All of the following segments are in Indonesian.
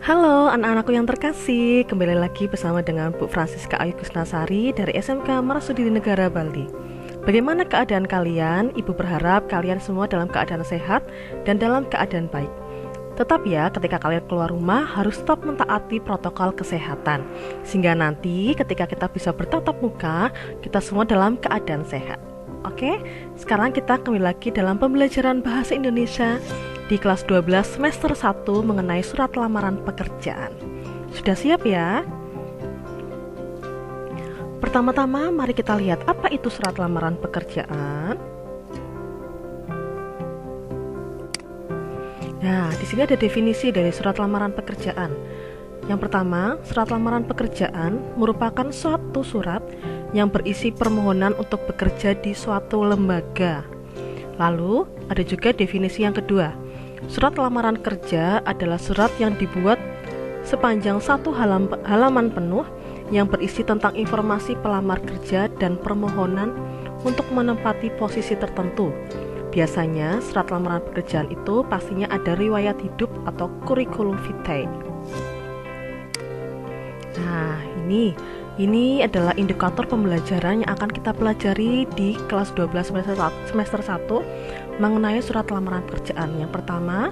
Halo anak-anakku yang terkasih, kembali lagi bersama dengan Bu Francisca Ayu Kusnasari dari SMK Marsudi Negara Bali. Bagaimana keadaan kalian? Ibu berharap kalian semua dalam keadaan sehat dan dalam keadaan baik. Tetap ya, ketika kalian keluar rumah harus tetap mentaati protokol kesehatan, sehingga nanti ketika kita bisa bertatap muka, kita semua dalam keadaan sehat. Oke, sekarang kita kembali lagi dalam pembelajaran Bahasa Indonesia di kelas 12 semester 1 mengenai surat lamaran pekerjaan. Sudah siap ya? Pertama-tama mari kita lihat apa itu surat lamaran pekerjaan. Nah, di sini ada definisi dari surat lamaran pekerjaan. Yang pertama, surat lamaran pekerjaan merupakan suatu surat yang berisi permohonan untuk bekerja di suatu lembaga. Lalu, ada juga definisi yang kedua. Surat lamaran kerja adalah surat yang dibuat sepanjang satu halaman penuh yang berisi tentang informasi pelamar kerja dan permohonan untuk menempati posisi tertentu. Biasanya, surat lamaran pekerjaan itu pastinya ada riwayat hidup atau curriculum vitae. Nah, ini adalah indikator pembelajaran yang akan kita pelajari di kelas 12 semester 1 mengenai surat lamaran pekerjaan. Yang pertama,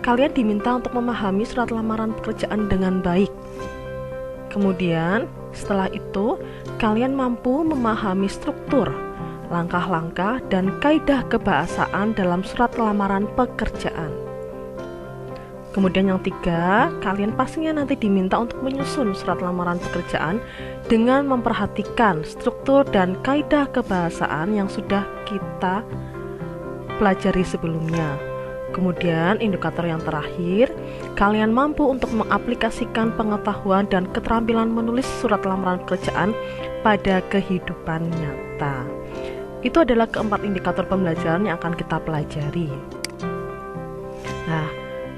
kalian diminta untuk memahami surat lamaran pekerjaan dengan baik. Kemudian, setelah itu, kalian mampu memahami struktur, langkah-langkah, dan kaidah kebahasaan dalam surat lamaran pekerjaan. Kemudian yang tiga, kalian pastinya nanti diminta untuk menyusun surat lamaran pekerjaan dengan memperhatikan struktur dan kaidah kebahasaan yang sudah kita pelajari sebelumnya. Kemudian indikator yang terakhir, kalian mampu untuk mengaplikasikan pengetahuan dan keterampilan menulis surat lamaran pekerjaan pada kehidupan nyata. Itu adalah keempat indikator pembelajaran yang akan kita pelajari. Nah,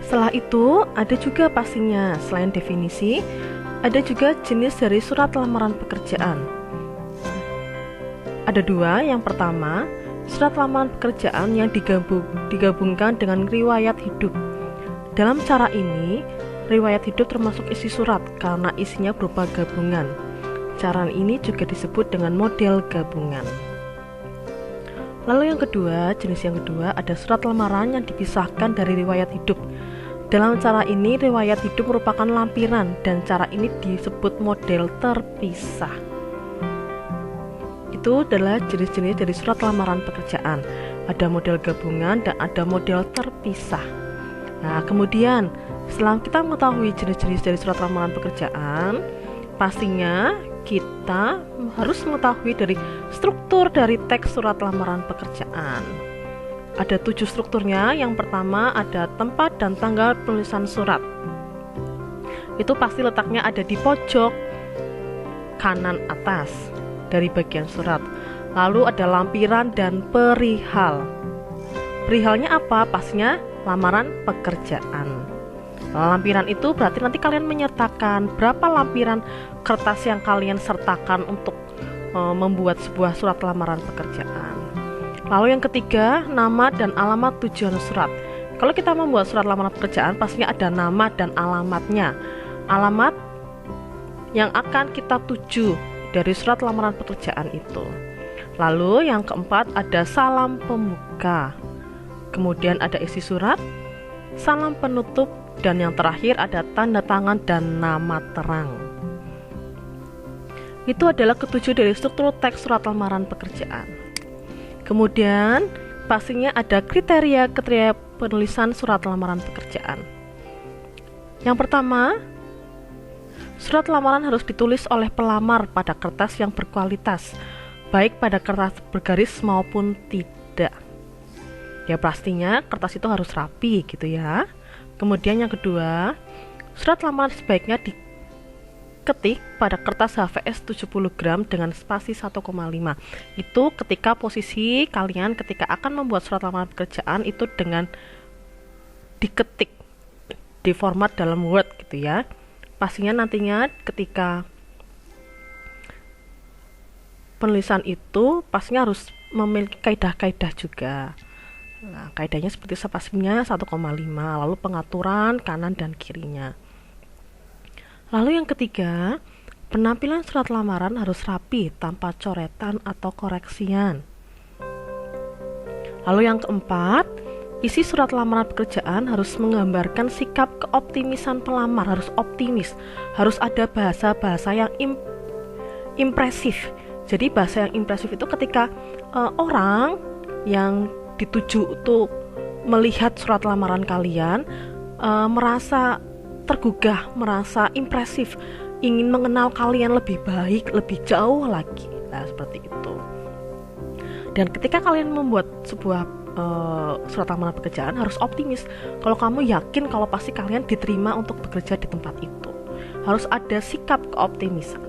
setelah itu ada juga pastinya selain definisi, ada juga jenis dari surat lamaran pekerjaan. Ada dua, yang pertama, surat lamaran pekerjaan yang digabungkan dengan riwayat hidup. Dalam cara ini, riwayat hidup termasuk isi surat karena isinya berupa gabungan. Cara ini juga disebut dengan model gabungan. Lalu yang kedua, jenis yang kedua ada surat lamaran yang dipisahkan dari riwayat hidup. Dalam cara ini, riwayat hidup merupakan lampiran dan cara ini disebut model terpisah. Itu adalah jenis-jenis dari surat lamaran pekerjaan. Ada model gabungan dan ada model terpisah. Nah, kemudian setelah kita mengetahui jenis-jenis dari surat lamaran pekerjaan, pastinya kita harus mengetahui dari struktur dari teks surat lamaran pekerjaan. Ada 7 strukturnya. Yang pertama ada tempat dan tanggal penulisan surat. Itu pasti letaknya ada di pojok kanan atas dari bagian surat. Lalu ada lampiran dan perihal. Perihalnya apa? Pastinya lamaran pekerjaan. Lampiran itu berarti nanti kalian menyertakan berapa lampiran kertas yang kalian sertakan untuk membuat sebuah surat lamaran pekerjaan. Lalu yang ketiga, nama dan alamat tujuan surat. Kalau kita membuat surat lamaran pekerjaan, pastinya ada nama dan alamatnya. Alamat yang akan kita tuju dari surat lamaran pekerjaan itu. Lalu yang keempat ada salam pembuka. Kemudian ada isi surat, salam penutup, dan yang terakhir ada tanda tangan dan nama terang. Itu adalah ketujuh dari struktur teks surat lamaran pekerjaan. Kemudian pastinya ada kriteria penulisan surat lamaran pekerjaan. Yang pertama, surat lamaran harus ditulis oleh pelamar pada kertas yang berkualitas, baik pada kertas bergaris maupun tidak. Ya pastinya kertas itu harus rapi gitu ya. Kemudian yang kedua, surat lamaran sebaiknya diketik pada kertas HVS 70 gram dengan spasi 1,5. Itu ketika posisi kalian ketika akan membuat surat lamaran pekerjaan itu dengan diketik di format dalam Word gitu ya. Pastinya nantinya ketika penulisan itu pastinya harus memiliki kaidah-kaidah juga. Nah, kaidahnya seperti spasinya 1,5, lalu pengaturan kanan dan kirinya. Lalu yang ketiga, penampilan surat lamaran harus rapi tanpa coretan atau koreksian. Lalu yang keempat, isi surat lamaran pekerjaan harus menggambarkan sikap keoptimisan pelamar, harus optimis, harus ada bahasa-bahasa yang impresif. Jadi bahasa yang impresif itu ketika orang yang dituju untuk melihat surat lamaran kalian merasa tergugah, merasa impresif, ingin mengenal kalian lebih baik, lebih jauh lagi. Nah, seperti itu. Dan ketika kalian membuat sebuah surat lamaran pekerjaan harus optimis. Kalau kamu yakin kalau pasti kalian diterima untuk bekerja di tempat itu, harus ada sikap keoptimisan.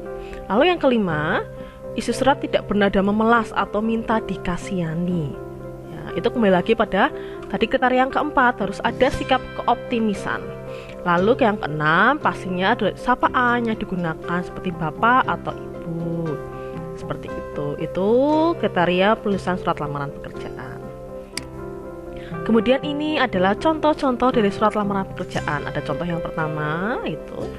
Lalu yang kelima, isi surat tidak bernada memelas atau minta dikasihani. Ya, itu kembali lagi pada tadi kriteria yang keempat, harus ada sikap keoptimisan. Lalu yang keenam, pastinya ada sapaan yang digunakan seperti bapak atau ibu. Seperti itu. Itu kriteria penulisan surat lamaran pekerjaan. Kemudian ini adalah contoh-contoh dari surat lamaran pekerjaan. Ada contoh yang pertama, itu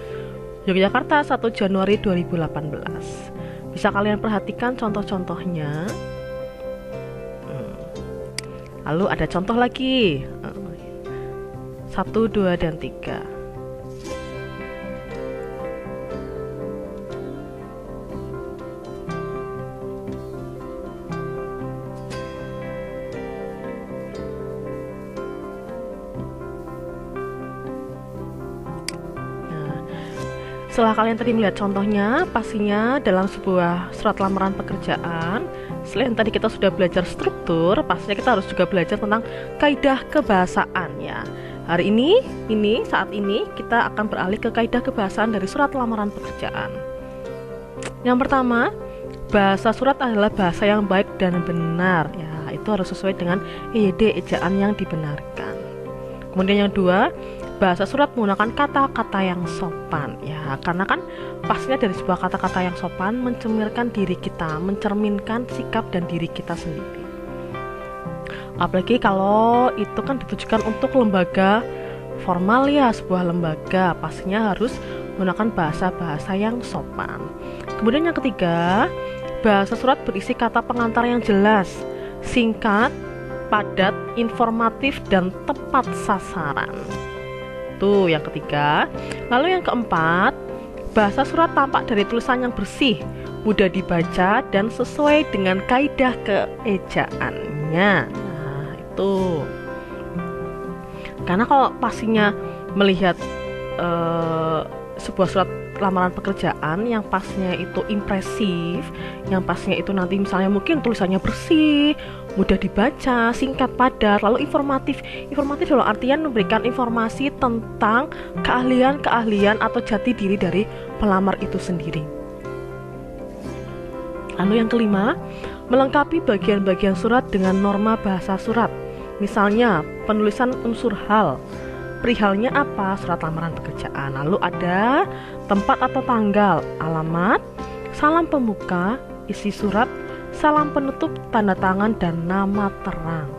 Yogyakarta 1 Januari 2018. Bisa kalian perhatikan contoh-contohnya. Lalu ada contoh lagi 1, 2, dan 3. Setelah kalian tadi melihat contohnya, pastinya dalam sebuah surat lamaran pekerjaan, selain tadi kita sudah belajar struktur, pastinya kita harus juga belajar tentang kaidah kebahasaan ya. Hari ini saat ini kita akan beralih ke kaidah kebahasaan dari surat lamaran pekerjaan. Yang pertama, bahasa surat adalah bahasa yang baik dan benar ya, itu harus sesuai dengan EYD, ejaan yang dibenarkan. Kemudian yang kedua, bahasa surat menggunakan kata-kata yang sopan ya, karena kan pastinya dari sebuah kata-kata yang sopan mencerminkan diri kita, mencerminkan sikap dan diri kita sendiri. Apalagi kalau itu kan ditujukan untuk lembaga formal ya, sebuah lembaga pastinya harus menggunakan bahasa-bahasa yang sopan. Kemudian yang ketiga, bahasa surat berisi kata pengantar yang jelas, singkat, padat, informatif, dan tepat sasaran. Itu yang ketiga. Lalu yang keempat, bahasa surat tampak dari tulisan yang bersih, mudah dibaca, dan sesuai dengan kaidah keejaannya. Nah, itu. Karena kalau pastinya melihat sebuah surat lamaran pekerjaan yang pastinya itu impresif, yang pastinya itu nanti misalnya mungkin tulisannya bersih, mudah dibaca, singkat, padat, lalu informatif dalam artian memberikan informasi tentang keahlian atau jati diri dari pelamar itu sendiri. Lalu yang kelima, melengkapi bagian-bagian surat dengan norma bahasa surat. Misalnya penulisan unsur hal, perihalnya apa, surat lamaran pekerjaan. Lalu ada tempat atau tanggal, alamat, salam pembuka, isi surat, salam penutup, tanda tangan, dan nama terang.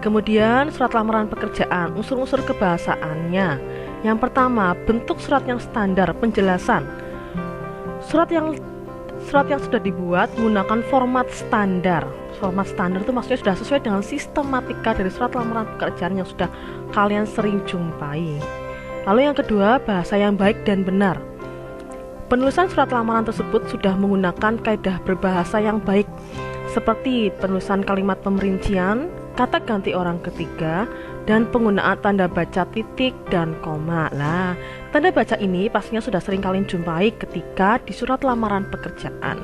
Kemudian surat lamaran pekerjaan, unsur-unsur kebahasaannya. Yang pertama, bentuk surat yang standar, penjelasan. Surat yang sudah dibuat menggunakan format standar. Format standar itu maksudnya sudah sesuai dengan sistematika dari surat lamaran pekerjaan yang sudah kalian sering jumpai. Lalu yang kedua, bahasa yang baik dan benar. Penulisan surat lamaran tersebut sudah menggunakan kaidah berbahasa yang baik, seperti penulisan kalimat pemerincian, kata ganti orang ketiga, dan penggunaan tanda baca titik dan koma. Nah, tanda baca ini pastinya sudah sering kalian jumpai ketika di surat lamaran pekerjaan.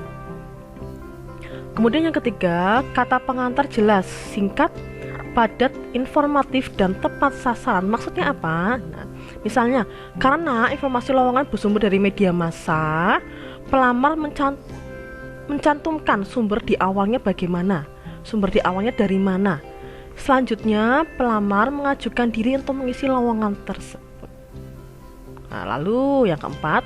Kemudian yang ketiga, kata pengantar jelas, singkat, padat, informatif, dan tepat sasaran. Maksudnya apa? Nah, misalnya, karena informasi lowongan bersumber dari media massa, pelamar mencantumkan sumber di awalnya bagaimana, sumber di awalnya dari mana. Selanjutnya, pelamar mengajukan diri untuk mengisi lowongan tersebut. Nah, lalu yang keempat,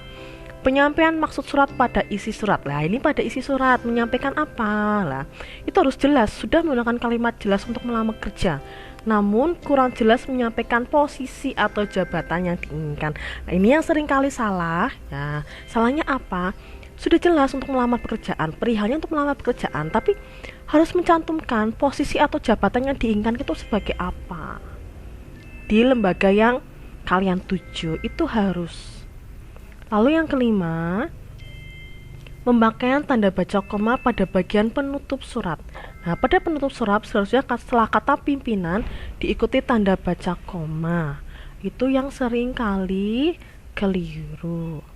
penyampaian maksud surat pada isi surat. Nah, ini pada isi surat menyampaikan apa? Lah, itu harus jelas, sudah menggunakan kalimat jelas untuk melamar kerja. namun kurang jelas menyampaikan posisi atau jabatan yang diinginkan. Nah, ini yang sering kali salah. Ya, salahnya apa? Sudah jelas untuk melamar pekerjaan, perihalnya untuk melamar pekerjaan, tapi harus mencantumkan posisi atau jabatan yang diinginkan itu sebagai apa di lembaga yang kalian tuju, itu harus. Lalu yang kelima, pemakaian tanda baca koma pada bagian penutup surat. Nah, pada penutup surat seharusnya setelah kata pimpinan diikuti tanda baca koma. Itu yang sering kali keliru.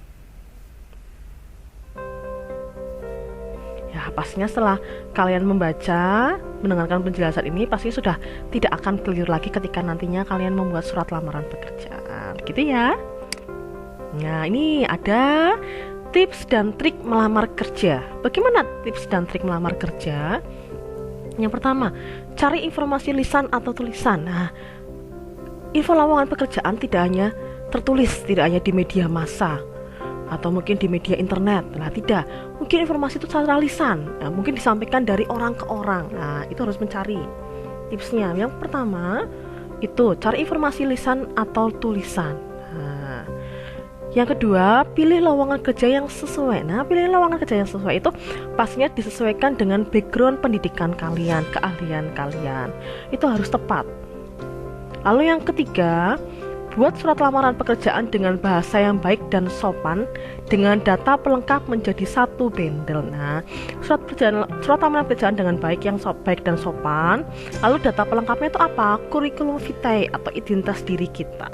Ya, pastinya setelah kalian membaca, mendengarkan penjelasan ini, pasti sudah tidak akan keliru lagi ketika nantinya kalian membuat surat lamaran pekerjaan. Gitu ya. Nah, ini ada tips dan trik melamar kerja. Bagaimana tips dan trik melamar kerja? Yang pertama, cari informasi lisan atau tulisan. Nah, info lowongan pekerjaan tidak hanya tertulis, tidak hanya di media massa atau mungkin di media internet. Nah, tidak. Mungkin informasi itu secara lisan. Nah, mungkin disampaikan dari orang ke orang. Nah, itu harus mencari tipsnya. Yang pertama, itu cari informasi lisan atau tulisan. Nah, yang kedua, pilih lowongan kerja yang sesuai. Nah, pilih lowongan kerja yang sesuai itu pastinya disesuaikan dengan background pendidikan kalian, keahlian kalian. Itu harus tepat. Lalu yang ketiga, buat surat lamaran pekerjaan dengan bahasa yang baik dan sopan dengan data pelengkap menjadi satu bundle. Nah, surat lamaran pekerjaan dengan baik dan sopan. Lalu data pelengkapnya itu apa? Curriculum vitae atau identitas diri kita.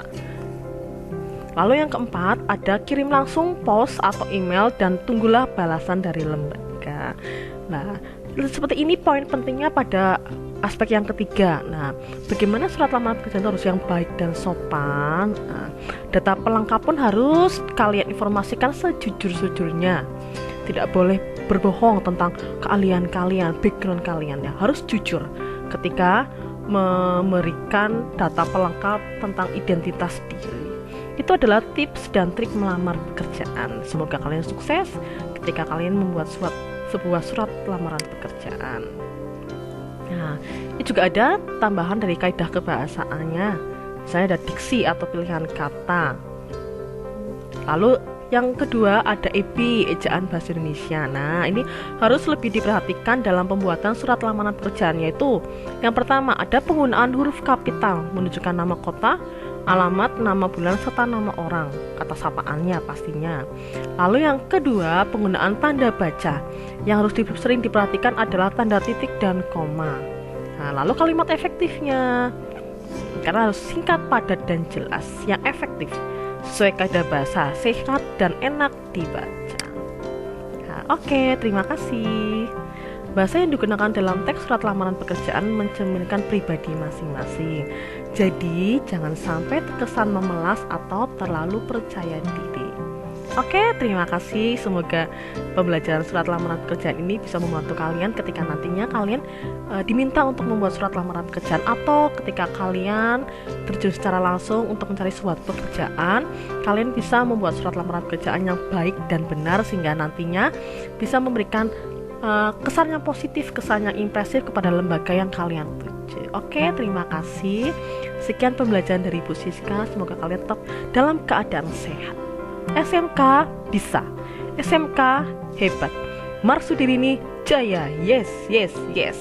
Lalu yang keempat, ada kirim langsung pos atau email dan tunggulah balasan dari lembaga. Nah, seperti ini poin pentingnya pada aspek yang ketiga. Nah, bagaimana surat lamaran pekerjaan itu harus yang baik dan sopan. Nah, data pelengkap pun harus kalian informasikan sejujur-jujurnya. Tidak boleh berbohong tentang keahlian kalian, background kalian ya. Harus jujur ketika memberikan data pelengkap tentang identitas diri. Itu adalah tips dan trik melamar pekerjaan. Semoga kalian sukses ketika kalian membuat sebuah surat lamaran pekerjaan. Nah, ini juga ada tambahan dari kaidah kebahasaannya. Misalnya ada diksi atau pilihan kata. Lalu yang kedua ada EP, ejaan bahasa Indonesia. Nah, ini harus lebih diperhatikan dalam pembuatan surat lamaran pekerjaan, yaitu yang pertama ada penggunaan huruf kapital menunjukkan nama kota, alamat, nama bulan, serta nama orang, kata sapaannya pastinya. Lalu yang kedua, penggunaan tanda baca. Yang harus sering diperhatikan adalah tanda titik dan koma. Nah, lalu kalimat efektifnya, karena harus singkat, padat, dan jelas. Yang efektif, sesuai kaidah bahasa, sehat, dan enak dibaca. Nah, oke, terima kasih. Bahasa yang digunakan dalam teks surat lamaran pekerjaan mencerminkan pribadi masing-masing. Jadi, jangan sampai terkesan memelas atau terlalu percaya diri. Oke, terima kasih. Semoga pembelajaran surat lamaran pekerjaan ini bisa membantu kalian ketika nantinya kalian diminta untuk membuat surat lamaran pekerjaan, atau ketika kalian terjun secara langsung untuk mencari suatu pekerjaan, kalian bisa membuat surat lamaran pekerjaan yang baik dan benar sehingga nantinya bisa memberikan kesan yang positif, kesan yang impresif kepada lembaga yang kalian tuju. Oke, terima kasih. Sekian pembelajaran dari Bu Siska. Semoga kalian tetap dalam keadaan sehat. SMK bisa, SMK hebat, Marsudirini jaya. Yes, yes, yes.